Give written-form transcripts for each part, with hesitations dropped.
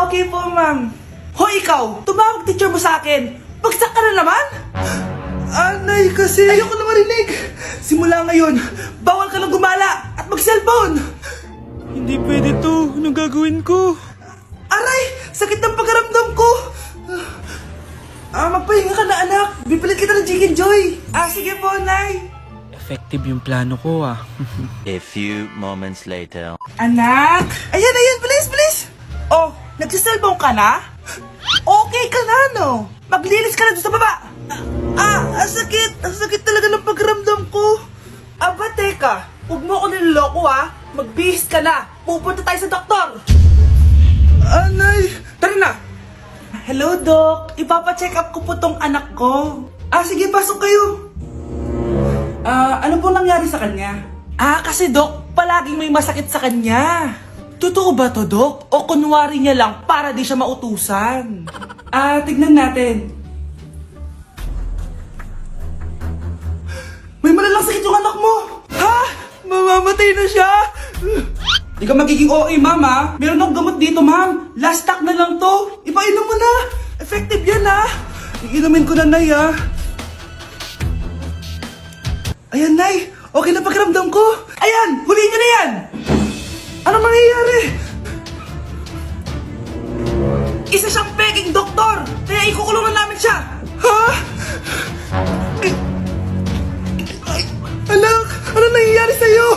Okay po, ma'am. Hoy, ikaw! Tumawag teacher mo sa akin! Bagsak ka na naman? Anay, kasi ayoko na marinig! Simula ngayon, bawal ka lang gumala at mag-cellphone! Hindi pwede to. Anong gagawin ko? Aray! Sakit ng pagkaramdam ko! Magpahinga ka na, anak. Bipilit kita ng Chicken Joy. Sige po, Nay. Effective yung plano ko ah. A few moments later. Anak! Ayan, bilis! Oh, nagsiselfone ka na? Okay ka na, no? Maglinis ka na doon sa baba. Ang sakit. Ang sakit talaga ng pagramdam ko. Aba, teka. Huwag mo ako niloloko, ha? Magbihis ka na. Pupunta tayo sa doktor. Anay! Tara na. Hello, Doc. Ipapa-check up ko po tong anak ko. Sige, pasok kayo. Ano po nangyari sa kanya? Kasi Doc, palaging may masakit sa kanya. Totoo ba to, Doc? O kunwari niya lang para di siya mautusan? Tignan natin. May malalang sakit yung anak mo! Ha? Mamamatay na siya? Di ka magiging OA, mama. Meron akong gamot dito, ma'am. Last stock na lang to. Ipainom mo na. Effective yan, ha? Iinumin ko na, Nay, ha? Ayan, Nay. Okay na pakiramdam ko. Ayan, huliin niyo na yan. Ano mangyayari? Isa siyang peking doktor. Kaya ikukulong na namin siya. Ha? Anak, ano nangyayari sa'yo?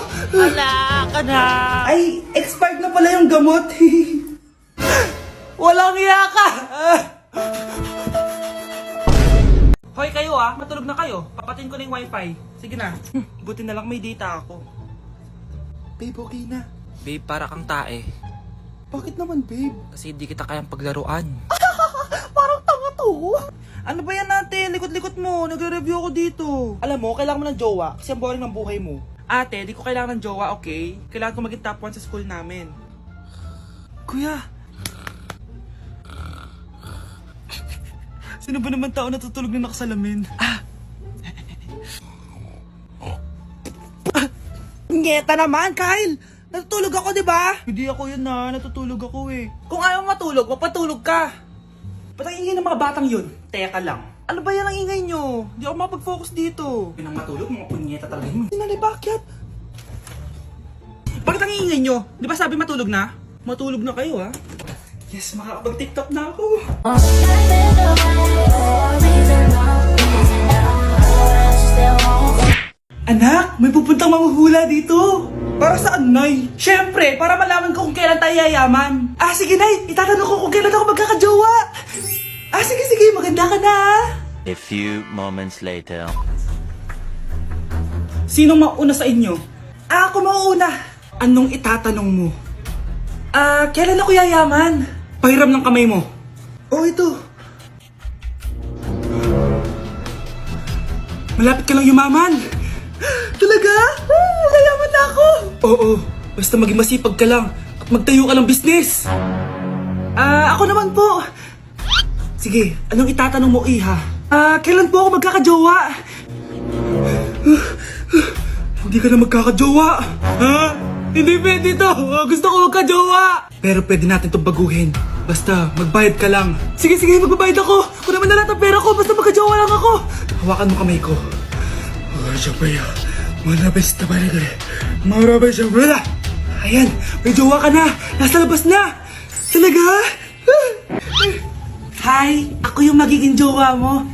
Ay, expired na pala yung gamot. Walang iya ka. Hoy kayo matulog na kayo. Papatin ko na yung wifi. Sige na. Buti na lang may data ako. Babe, okay na. Babe, para kang tae. Bakit naman, babe? Kasi hindi kita kayang paglaruan. Parang tanga to. Ano ba yan natin? Likot-likot mo. Nagre-review ako dito. Alam mo, kailangan mo ng jowa kasi ang boring ng buhay mo. Ate, di ko kailangan ng jowa, okay? Kailangan ko maging top 1 sa school namin. Kuya! Sino ba naman tao natutulog na nakasalamin? Ngeta naman, Kyle! Natutulog ako, di ba? Hindi ako yun natutulog ako eh. Kung ayaw matulog, mapatulog ka. Ba't ang ingay ng mga batang yun? Teka lang. Ano ba yan ang ingay nyo? Hindi ako makapag-focus dito. Yun ang matulog, mga punyeta talaga yun. Sinali, bakit? Bakit ang ingay nyo? Di ba sabi matulog na? Matulog na kayo, ha? Yes, makakapag-tiktok na ako. Anak, may pupuntang manghuhula dito. Para saan, Nay? Siyempre, para malaman ko kung kailan tayo yayaman. Sige, Nay. Itatanong ko kung kailan ako magkakajowa. Sige. Maganda ka na. A few moments later. Sinong mauna sa inyo? Ako mauna. Anong itatanong mo? Kailan ako yayaman? Pahiram ng kamay mo. Ito. Malapit ka lang yumaman. Talaga? Yayaman na ako. Oo, basta maging masipag ka lang at magtayo ka ng business. Ako naman po. Sige, anong itatanong mo, Iha? Kailan po ako magkakajowa? Hindi ka na magkakajowa. Hindi pwede to. Gusto ko magkajowa. Pero pwede natin itong baguhin. Basta, magbayad ka lang. Sige, magbabayad ako. Kung naman na lahat ang pera ko, basta magkajowa lang ako. Hawakan mo kamay ko. Ayan, may jowa ka na. Nasa labas na. Talaga? Hi, ako yung magiging jowa mo.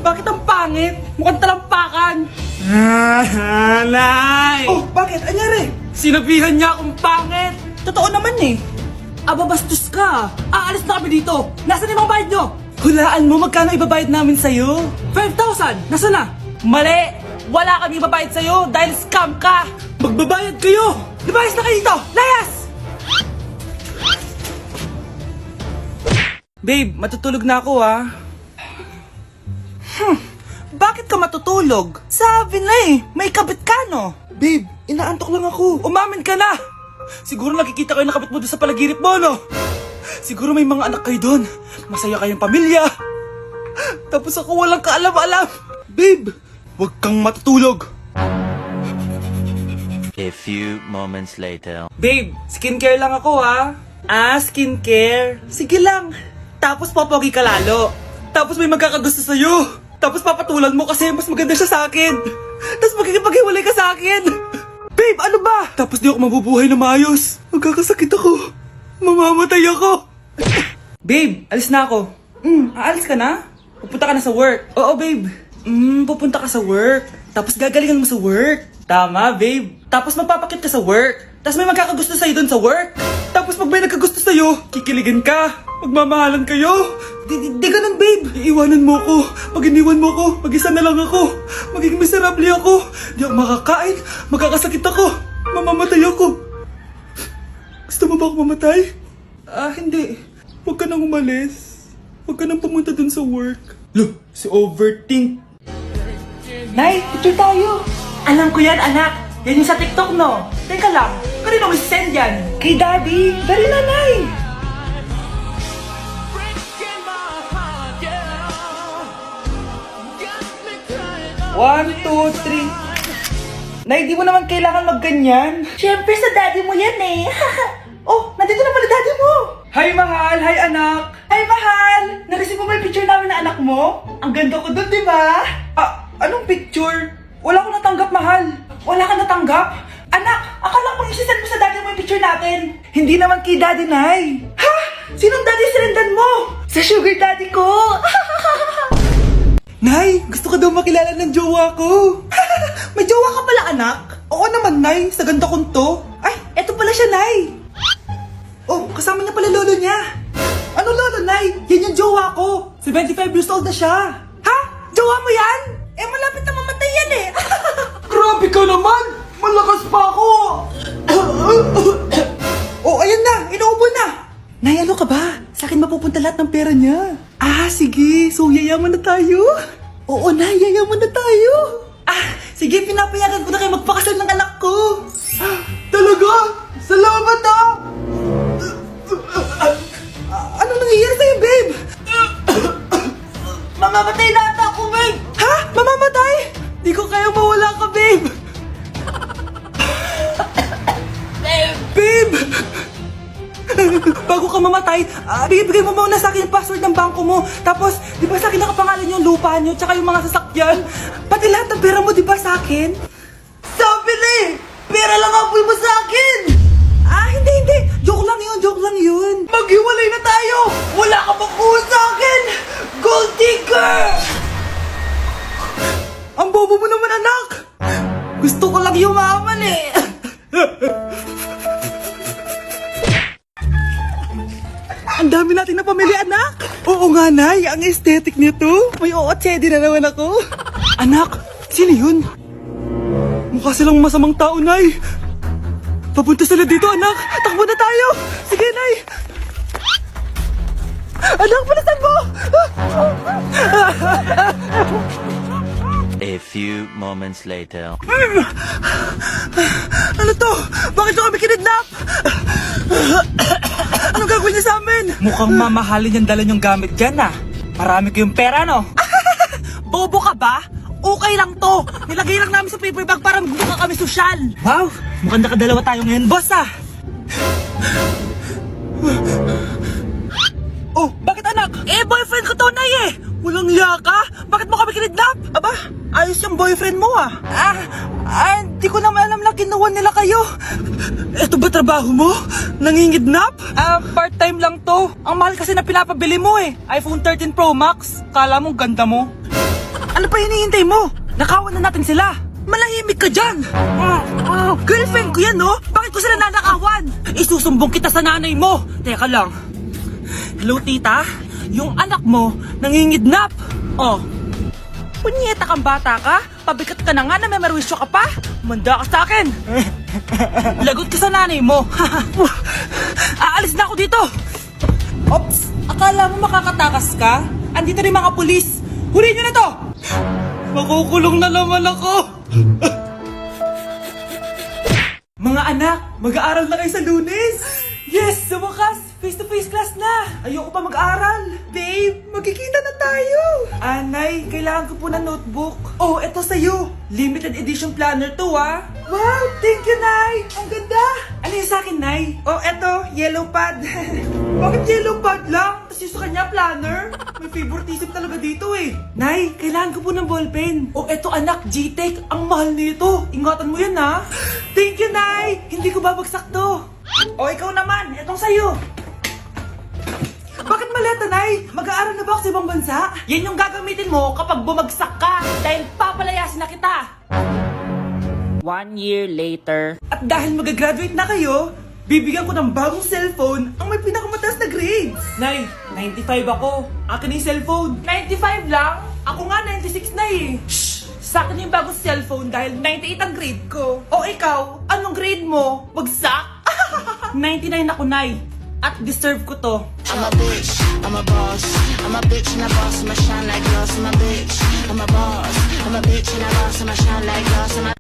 Bakit ang pangit? Mukhang talampakan. Nay! Bakit? Anyari? Sinabihan niya akong pangit. Totoo naman eh. Bastos ka. Aalis na kami dito. Nasaan yung mga bayad nyo? Hulaan mo magkano ibabayad namin sa'yo? 5,000! Nasaan na? Mali! Wala kami ibabayad sa'yo dahil scam ka! Magbabayad kayo! Lumayas na kayo dito! Layas! Babe, matutulog na ako Bakit ka matutulog? Sabi na may kabit ka no? Babe, inaantok lang ako. Umamin ka na! Siguro nakikita kayo nakabit mo doon sa palaginip mo, no? Siguro may mga anak kayo doon. Masaya kayong pamilya. Tapos ako walang kaalam-alam. Babe, huwag kang matutulog. A few moments later. Babe, skincare lang ako Skincare. Sige lang. Tapos popogi ka lalo. Tapos may magkakagusto sa'yo. Tapos papatulan mo kasi mas maganda siya sa akin. Tapos magkikipaghiwalay ka sa akin. Babe, ano ba? Tapos di ako mabubuhay na maayos. Magkakasakit ako. Mamamatay ako. Babe, alis na ako. Aalis ka na? Pupunta ka na sa work. Oo, babe. Pupunta ka sa work. Tapos gagalingan mo sa work. Tama, babe. Tapos magpapakit ka sa work. Tapos may magkakagusto sa'yo dun sa work. Tapos pag may nagkagusto sa'yo, kikiligan ka. Magmamahalan kayo. Di ganun, babe. Iiwanan mo ako. Pag iniwan mo ako, mag-isa na lang ako. Magiging miserable ako. Di ako makakain. Magkakasakit ako. Mamamatay ako. Gusto mo ba ako mamatay? Hindi. Huwag ka nang umalis. Huwag ka nang pumunta dun sa work. Look, si Overthink. Nay, picture tayo. Alam ko yan, anak. Yan yung sa TikTok, no? Teka lang, kanino mo send yan? Kay Daddy. Dali na, Nay. One, two, three. Nay, di mo naman kailangan magganyan. Siyempre, sa daddy mo yan eh. Oh, nandito na pala daddy mo. Hi, mahal. Hi, anak. Hi, mahal. Nareceive mo ba yung picture namin na anak mo? Ang ganda ko dun, di ba? Anong picture? Wala ko natanggap, mahal. Wala ka natanggap? Anak, akala ko isisend mo sa daddy mo yung picture natin. Hindi naman kay daddy, Nay. Ha? Sinong daddy sirendan mo? Sa sugar daddy ko. Nay, gusto ko daw makilala ng jowa ko. May jowa ka pala, anak? Oo naman, Nay. Sa ganda kong to. Ay, eto pala siya, Nay. Oh, kasama niya pala lolo niya. Ano lolo, Nay? Yan yung jowa ko. 75 years old na siya. Ha? Jowa mo yan? Eh, malapit na mamatay yan eh. Grabe ka naman. Malakas pa ako. Oh, ayan na. Inuubo na. Nay, ano ka ba? Sa akin mapupunta lahat ng pera niya. Sige. So, yayaman na tayo? Oo, Nay. Yayaman na tayo. Sige. Pinapayagan ko na kayo magpakasal ng anak ko. Talaga? Salamat, Ano nangyayari sa'yo, babe? Mamamatay na ata ako, babe. Ha? Mamamatay? Di ko kaya mawala ka, babe. Babe! Bago ka mamatay, bigay mo muna sa akin yung password ng bangko mo. Tapos, di ba sa akin nakapangalan yung lupa nyo, tsaka yung mga sasakyan? Pati lahat ng pera mo, di ba sa akin? Sabi na eh! Pera lang ang mo sa akin! Hindi. Joke lang yun. Maghiwalay na tayo! Wala ka makuha sa akin! Gold digger! Ang bobo mo naman, anak! Gusto ko lang yumaman eh! Ang dami natin na pamilya, anak! Oo nga, Nay. Ang aesthetic nito. May ootsedi na naman ako. Anak, sino yun? Mukha silang masamang tao, Nay. Papunta sila dito, anak. Takbo na tayo. Sige, Nay. Anak, palasan mo! A few moments later. Ano to? Bakit nyo kami kinidnap? Anong gagawin niya sa amin? Mukhang mamahalin yung dala nyong gamit dyan, Marami ko yung pera, no? Bobo ka ba? Okay lang to. Nilagay lang namin sa paper bag para magbuka kami sosyal. Wow, mukhang nakadalawa tayo ngayon, boss, Oh, bakit, anak? Boyfriend ko to, Nay, eh. Walang hiya ka? Bakit mo kami kinidnap? Aba, ayos yung boyfriend mo, hindi ko naman alam na kinuha nila kayo. Ito ba trabaho mo? Nangingidnap? Part-time lang to. Ang mahal kasi na pinapabili mo, iPhone 13 Pro Max. Kala mo, ganda mo. Ano pa hinihintay mo? Nakawan na natin sila. Malahimik ka dyan. Girlfriend ko yan, no? Bakit ko sila nanakawan? Isusumbong kita sa nanay mo. Teka lang. Hello, tita? Yung anak mo, nangingidnap. Oh. Punyeta kang bata ka? Pabigat ka na nga na may merwisyo ka pa? Manda ka sa akin. Lagot ka sa nanay mo. Aalis na ako dito. Ops, akala mo makakatakas ka? Andito rin mga pulis. Huli nyo na to! Makukulong na naman ako. Mga anak, mag-aaral na kayo sa Lunes. Yes, sa wakas, face-to-face class na. Ayoko pa mag-aaral. Babe, Magkikita na tayo! Nay, kailangan ko po ng notebook. Oh, eto sa'yo. Limited edition planner to, ah. Wow, thank you, Nay. Ang ganda. Ano yung sa akin, Nay? Oh, eto, yellow pad. Bakit yellow pad lang? Tapos yung sa kanya, planner? May favoritism talaga dito, eh. Nay, kailangan ko po ng ballpen. Oh, eto, anak, G-Tech. Ang mahal nito. Ingatan mo yan, ha? Thank you, Nay. Hindi ko babagsak to. Oh, ikaw naman. Etong sa'yo. Bakit maleta, Nay? Mag-aaral na ba ako sa ibang bansa? Yan yung gagamitin mo kapag bumagsak ka dahil papalayasin na kita. 1 year later. At dahil mag-graduate na kayo, bibigyan ko ng bagong cellphone ang may pinakamataas na grades. Nay, 95 ako. Akin yung cellphone. 95 lang? Ako nga 96 na eh. Shh! Sa akin yung bagong cellphone dahil 98 ang grade ko. O ikaw, anong grade mo? Bagsak? 99 ako, Nay. At deserve ko to. I'm a bitch, I'm a boss. I'm a bitch and a boss, I'ma shine like glass. I'm a bitch, I'm a boss. I'm a bitch and a boss, I'ma shine like glass. I'm a